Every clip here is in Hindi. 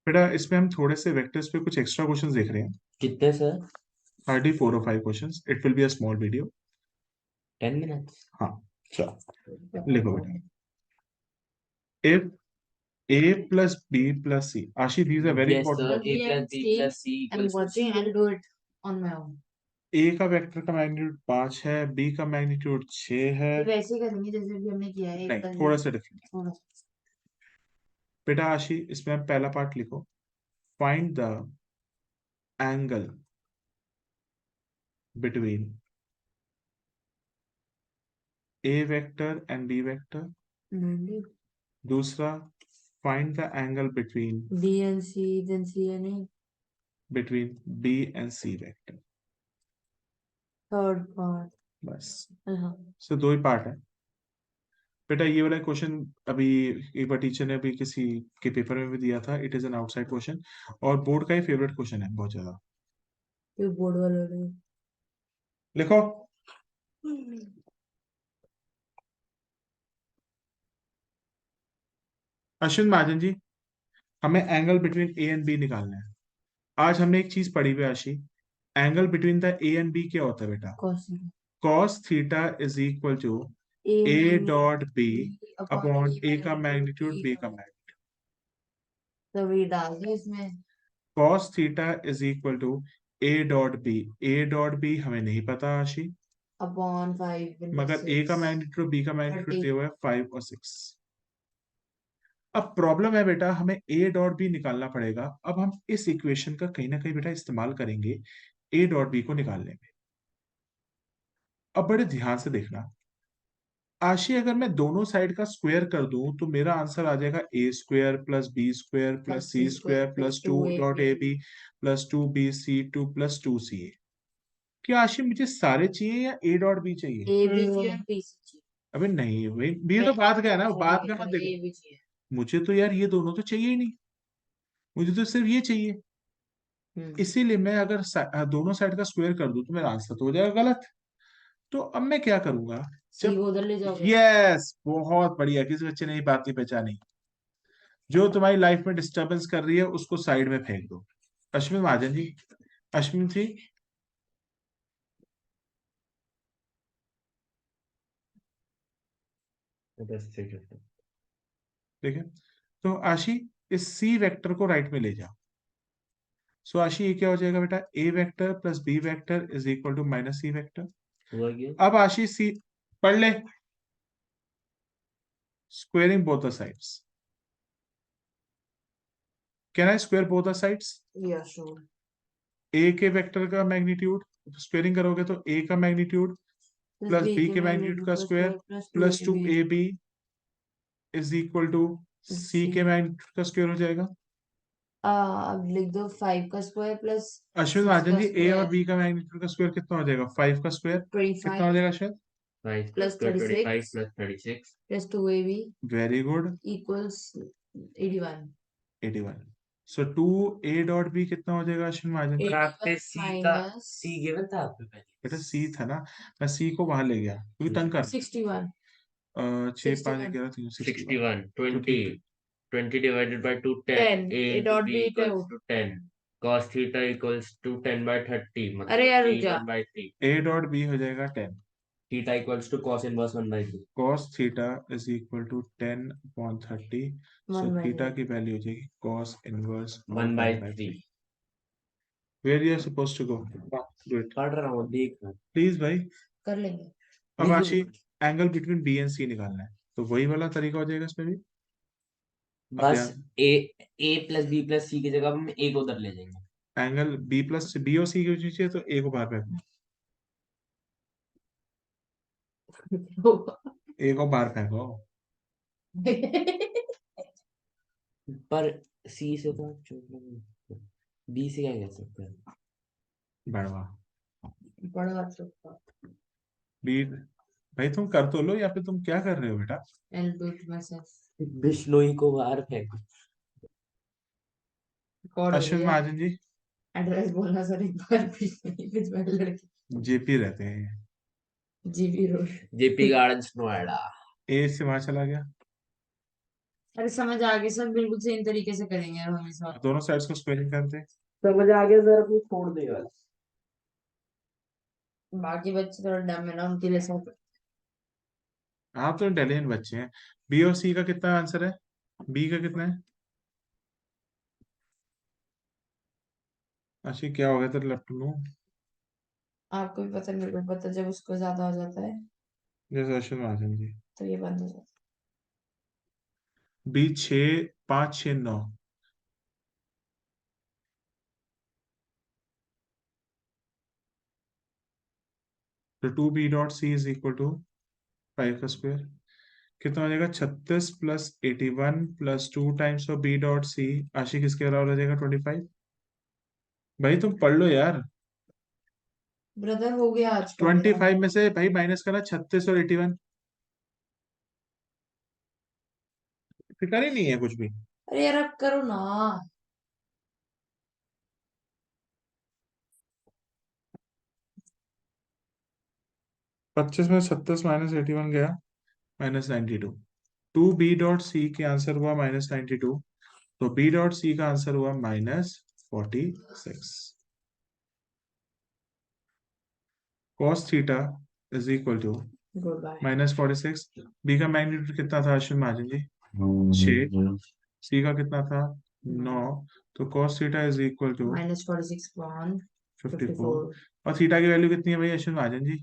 बेटा इसमें हम थोड़े से वेक्टर्स पे कुछ एक्स्ट्रा क्वेश्चंस देख रहे हैं। कितने sir? Hardly 4 or 5 questions. It will be a small video. 10 minutes? हाँ, चलो लिखो बेटा। If a plus b plus c, Ashi, these are very Yes sir. important. A plus B plus C I'm equals to watching. I'll 0. do it on my own. a का वेक्टर का मैग्नीट्यूड 5 है, b का मैग्नीट्यूड 6 है। ये वैसे ही करेंगे जैसे भी हमने किया है। नहीं, थोड़ा सा डिफरेंट। थोड़ा सा। बेटा आशी, इसमें हम पहला पार्ट लिखो। Find the angle between a vector and b vector. दूसरा, find the angle between D and C, then C and A. Between b and c vector. Third part. बस, हाँ। सो दो ही पार्ट है बेटा। ये वाला क्वेश्चन अभी एक बार टीचर ने अभी किसी के पेपर में भी दिया था। It is an outside question और बोर्ड का ही फेवरेट क्वेश्चन है बहुत ज्यादा। ये बोर्ड वाले ने। लिखो। अश्विन महाजन जी, हमें angle between A and B निकालना है। आज हमने एक चीज पढ़ी हुई है Ashi. Angle between the A and B क्या होता है बेटा? cos theta is equal to A dot B upon A का मैग्नीट्यूड बी का मैग्नीट्यूड। तो वही डाल दो इसमें। cos theta is equal to A dot B. A dot B हमें नहीं पता आशी, अपॉन 5 मगर ए का मैग्नीट्यूड बी का मैग्नीट्यूड दिया हुआ है 5 और 6। अब प्रॉब्लम है बेटा, हमें ए डॉट बी निकालना पड़ेगा। अब हम इस इक्वेशन का कहीं ना कहीं बेटा इस्तेमाल करेंगे ए डॉट बी को निकालने में। अब बड़े ध्यान से देखना आशी, अगर मैं दोनों साइड का स्क्वायर कर दूं तो मेरा आंसर आ जाएगा A square plus B square plus C square plus 2 dot A B plus 2bc2 plus 2ca। क्या आशी मुझे सारे चाहिए या ए डॉट बी चाहिए? ए बी सी और बी सी चाहिए। अबे नहीं भाई, ये तो बात का है ना, बात का मत ए देखो। बी चाहिए। मुझे तो यार ये दोनों तो चाहिए ही नहीं, मुझे तो सिर्फ ये चाहिए। इसीलिए मैं अगर दोनों साइड का स्क्वायर कर दूं तो मेरा आंसर तो हो जाएगा गलत। तो अब मैं क्या करूंगा? सी को उधर ले जाओगे। यस, बहुत बढ़िया, किसी बच्चे ने ये बात नहीं पहचानी। जो तुम्हारी लाइफ में डिस्टरबेंस कर रही है उसको साइड में फेंक दो। अश्विन महाजन जी, अश्विन थी। ठीक है, तो आशी इस सी वेक्टर को राइट में ले जाओ। सो आशी ये क्या हो जाएगा बेटा? A vector plus B vector is equal to minus C vector. अब आशी सी पढ़ ले। Squaring both the sides. Can I square both the sides? या श्योर। ए के वेक्टर का मैग्नीट्यूड स्क्वेयरिंग करोगे तो ए का मैग्नीट्यूड प्लस बी के मैग्नीट्यूड का square plus 2ab is equal to C के मैग्नीट्यूड का स्क्वायर हो जाएगा। अब लिख दो 5 का स्क्वायर प्लस अश्विन महाजन जी, ए और बी का मैग्नीट्यूड का स्क्वायर कितना हो जाएगा? 5 का स्क्वायर कितना हो जाएगा Ashwin? 5 plus 25 plus 36 plus 2ab very good, equals 81। 81। सो 2a डॉट बी कितना हो जाएगा अश्विन महाजन जी? आपने सी का सी गिवन था आपने पहले। बेटा सी था ना, मैं सी को वहां ले गया क्योंकि तंग कर 61 6 5 11 3 61 20 divided by 2 10 a dot into b b equals to 10 cos theta equals to 10 by 30 अरे यार रुक मतलब जा। 1 by 3 a डॉट बी हो जाएगा 10। theta equals to cos inverse 1 by 3 cos theta is equal to 10 upon 30। So 1 by theta 3 की वैल्यू हो जाएगी cos inverse 1 by 3 where you are supposed to go. Do it पढ़ रहा हूँ देख रहा प्लीज भाई। कर लेंगे। अब आशी एंगल बिटवीन बी एंड सी निकालना है, तो वही वाला तरीका हो जाएगा इसमें भी। अब बस ध्यान, a plus b plus c की जगह हम a को उधर ले जाएंगे। एंगल बी प्लस बी और सी की वजह से तो ए को बाहर फेंको, ए को बाहर फेंको। पर c से तो b से क्या कह सकते हैं? बढ़वा बड़ा चुप्पा। बी भाई, तुम कर तो लो, या फिर तुम क्या कर रहे हो बेटा? I'll do it myself. Bishnoi को बाहर फेंक। रिकॉर्ड हो अश्विन रही है। महाजन जी, एड्रेस बोलना सर एक बार प्लीज। लड़की जेपी रहते हैं। GB road. JP gardens Noida. ए से वहां चला गया, अरे समझ आ गया सर, बिल्कुल सेम तरीके से करेंगे अब हम इस बार। दोनों साइड्स को स्क्वायरिंग करते हैं। समझ आ गया सर, अपनी छोड़ दे वाला। बाकी बच्चे थोड़ा डम है ना, उनके लिए सब। आप तो इंटेलिजेंट बच्चे हैं। बी और सी का कितना आंसर है? बी का कितना है? अच्छा क्या हो गया तेरे लैपटॉप में? आपको भी पता है, मेरे को भी पता है, जब उसको ज्यादा हो जाता है जैसे अश्विन महाजन जी। तो ये बंद हो जाता बी 6 5 6 9। तो 2b.c इज इक्वल टू 5 का स्क्वायर कितना हो जाएगा? 36 plus 81 plus 2 times of b.c। आशी किसके बराबर हो जाएगा? 25। भाई तुम पढ़ लो यार। है। ब्रदर हो गया आज का मेरा। 25 में से भाई माइनस करना 36 और 81। फिक्र ही नहीं है कुछ भी। अरे यार अब करो ना। 25 में 36 माइनस 81 गया -92। 2b.c के आंसर हुआ -92। तो b.c का आंसर हुआ -46। cos theta is equal to good bye. -46। B का मैग्नीट्यूड कितना था अश्विन महाजन जी? 6। सी का कितना था? 9। तो cos theta is equal to -46 upon 54। 54। और थीटा की वैल्यू कितनी है भाई अश्विन महाजन जी?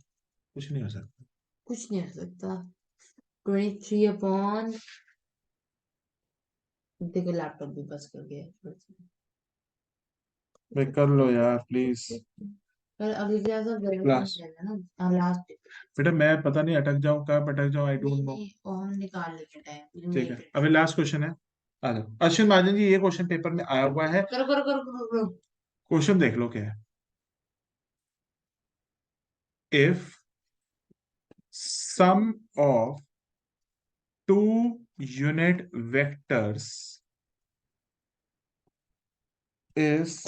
कुछ नहीं हो सकता। कुछ नहीं हो सकता। 23 अपॉन, देखो लैपटॉप भी बस कर गया। भाई कर लो यार प्लीज। पर अगली क्लास में वेरिएशन लास्ट। है ना। हाँ लास्ट। बेटा मैं पता नहीं अटक जाऊं कब अटक जाऊं, आई नहीं डोंट नो। नहीं, वो हम निकाल लेंगे टाइम, ठीक नहीं है करते। अभी लास्ट क्वेश्चन है। आ जाओ अश्विन महाजन जी, ये क्वेश्चन पेपर में आया हुआ है। करो करो करो करो करो। क्वेश्चन देख लो क्या है। If sum of two unit vectors is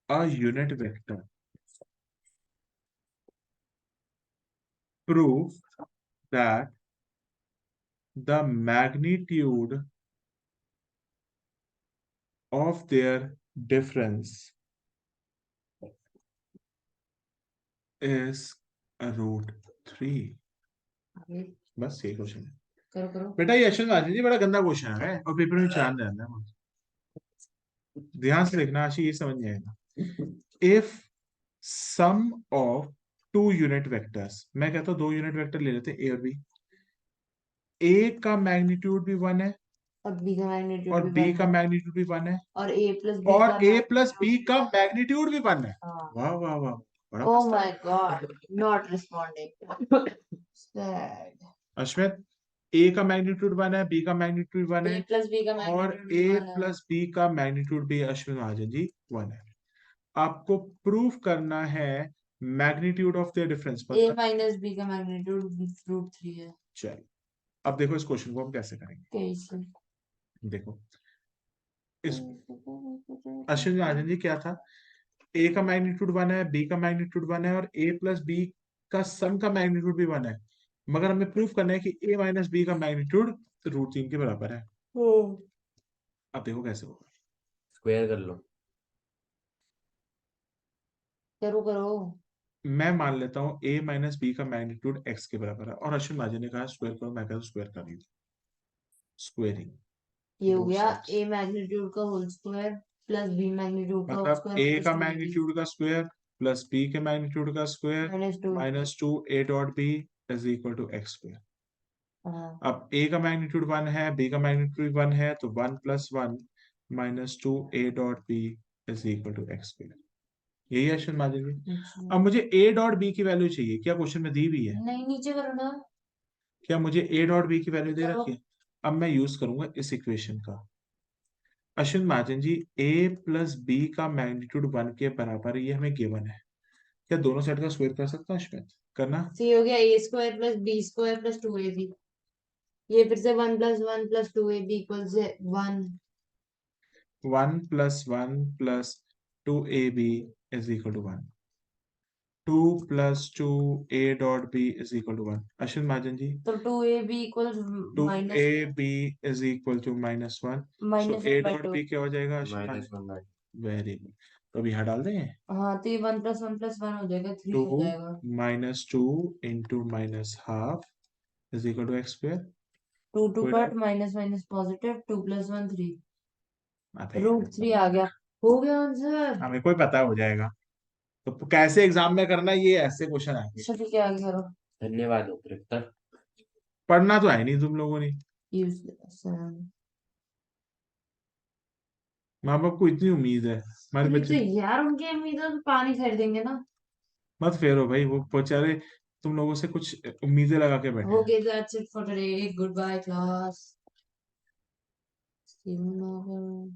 a unit vector, prove that the magnitude of their difference is √3। आगे बस ये क्वेश्चन है करो करो। बेटा। ये अश्विन महाजन जी बड़ा गंदा क्वेश्चन है और पेपर में चांद रहना है। ध्यान से देखना आशी, ये समझ नहीं आएगा। If sum of two unit vectors, मैं कहता हूं दो यूनिट वेक्टर ले लेते हैं ए और बी। ए का मैग्नीट्यूड भी 1 है और बी का मैग्नीट्यूड और भी बी 1 का है। मैग्नीट्यूड भी 1 है और ए प्लस बी का और ए प्लस मैग्नीट्यूड बी भी का 1 है। मैग्नीट्यूड भी 1 है। हाँ। वाह वाह वाह, बड़ा ओ मस्त है। My god, not responding. Sad. Ashwit, A का मैग्नीट्यूड 1 है, बी का मैग्नीट्यूड 1 ए है प्लस बी का और मैग्नीट्यूड भी ए 1 है। प्लस बी का मैग्नीट्यूड भी अश्विन महाजन जी 1 है। आपको प्रूफ करना है magnitude of the difference A पता। माइनस बी का मैग्नीट्यूड √3 है। चल अब देखो इस क्वेश्चन को हम कैसे करेंगे। कैसे? देखो इस अश्विन महाजन जी क्या था, ए का मैग्नीट्यूड 1 है, बी का मैग्नीट्यूड 1 है और ए प्लस बी का सम का मैग्नीट्यूड भी 1 है। मगर हमें प्रूफ करना है कि ए माइनस बी का मैग्नीट्यूड √3 के बराबर है। अब देखो कैसे होगा। स्क्वायर कर लो। करो करो। मैं मान लेता हूं ए माइनस बी का मैग्नीट्यूड एक्स के बराबर है और अश्विन महाजन ने कहा स्क्वायर करो, मैं कहता हूं स्क्वायर कर रही हूँ। स्क्वेयरिंग ये हो बोथ गया साइड्स, ए मैग्नीट्यूड का whole square plus b magnitude का होल मतलब स्क्वायर ए प्लस का 2ab मैग्नीट्यूड का स्क्वायर प्लस बी के मैग्नीट्यूड का square -2। -2 a dot b is equal to x square. हाँ। अब ए का मैग्नीट्यूड 1 है, बी का मैग्नीट्यूड 1 है, तो 1 + 1 -2 a dot b is equal to x square. यही है अश्विन महाजन जी। अच्छा। अब मुझे ए डॉट बी की वैल्यू चाहिए, क्या क्वेश्चन में दी हुई है? नहीं, नीचे करो ना। क्या मुझे ए डॉट बी की वैल्यू दे करो। रखी है? अब मैं यूज करूंगा इस इक्वेशन का। अश्विन महाजन जी, ए प्लस बी का मैग्नीट्यूड 1 के बराबर ये हमें गिवन है। क्या दोनों साइड का स्क्वायर कर सकता हूँ अश्विन? करना। सी हो गया A square plus B square plus 2ab। ये फिर से 1 + 1 + 2ab equals 1। 1 + 1 + 2ab is equal to 1। 2 + 2a dot b is equal to 1। Ashwin Mahajan ji, तो 2ab equal 2ab is equal to -1, so -1 a by dot 2। b क्या हो जाएगा Ashwin -1 Mahajan? by very good. तो अभी यहाँ डाल दें, हाँ, तो ये 1 + 1 + 1 हो जाएगा, 3 2 हो जाएगा। -2 into -12 is equal to x square. 2 कोई कट, डाउट? माइनस पॉजिटिव, 2 + 1 3, अबे √3 आ गया। हो गया आंसर। हमें कोई पता हो जाएगा। तो कैसे एग्जाम में करना है, ये ऐसे क्वेश्चन आएंगे। चलो ठीक है, आगे करो। धन्यवाद उपयुक्त। पढ़ना तो है नहीं तुम लोगों ने। यूजलेस। माँ बाप को इतनी उम्मीद है हमारे अरे बच्चे तो तो। यार, उनकी उम्मीदों पे पानी फेर देंगे ना। मत फेरो भाई, वो बेचारे तुम लोगों से कुछ उम्मीदें लगा के बैठे हैं। Okay, that's it for today. Goodbye, class. See you tomorrow.